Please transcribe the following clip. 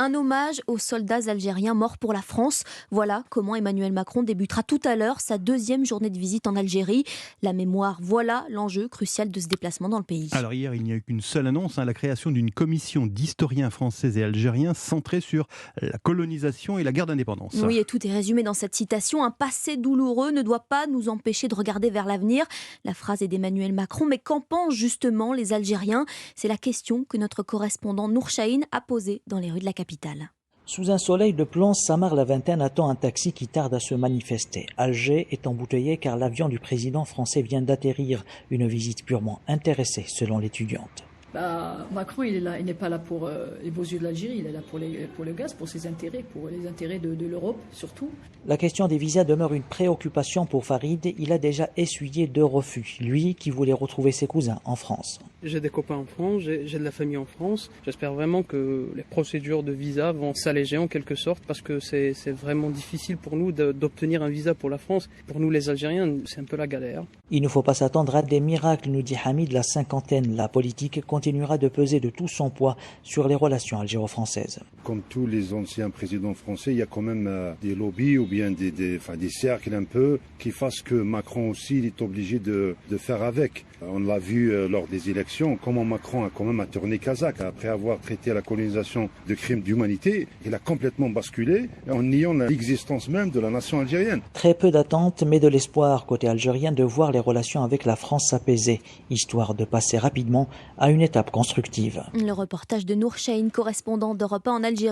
Un hommage aux soldats algériens morts pour la France. Voilà comment Emmanuel Macron débutera tout à l'heure sa deuxième journée de visite en Algérie. La mémoire, voilà l'enjeu crucial de ce déplacement dans le pays. Alors hier, il n'y a eu qu'une seule annonce, la création d'une commission d'historiens français et algériens centrée sur la colonisation et la guerre d'indépendance. Oui, et tout est résumé dans cette citation. Un passé douloureux ne doit pas nous empêcher de regarder vers l'avenir. La phrase est d'Emmanuel Macron, mais qu'en pensent justement les Algériens? C'est la question que notre correspondant Nour Chahine a posée dans les rues de la capitale. Sous un soleil de plomb, Samar la vingtaine attend un taxi qui tarde à se manifester. Alger est embouteillé car l'avion du président français vient d'atterrir. Une visite purement intéressée selon l'étudiante. Macron, il n'est pas là pour les beaux yeux de l'Algérie, il est là pour le gaz, pour ses intérêts, pour les intérêts de l'Europe surtout. La question des visas demeure une préoccupation pour Farid. Il a déjà essuyé 2 refus, lui qui voulait retrouver ses cousins en France. J'ai des copains en France, j'ai de la famille en France. J'espère vraiment que les procédures de visa vont s'alléger en quelque sorte parce que c'est vraiment difficile pour nous d'obtenir un visa pour la France. Pour nous les Algériens, c'est un peu la galère. Il ne faut pas s'attendre à des miracles, nous dit Hamid, la cinquantaine. La politique continuera de peser de tout son poids sur les relations algéro-françaises. Comme tous les anciens présidents français, il y a quand même des lobbies ou bien des cercles un peu qui fassent que Macron aussi il est obligé de faire avec. On l'a vu lors des élections, comment Macron a quand même tourné Kazakh. Après avoir traité la colonisation de crimes d'humanité, il a complètement basculé en niant l'existence même de la nation algérienne. Très peu d'attentes, mais de l'espoir côté algérien de voir les relations avec la France s'apaiser, histoire de passer rapidement à une étape constructive. Le reportage de Nour Chahine, correspondant d'Europe 1 en Algérie.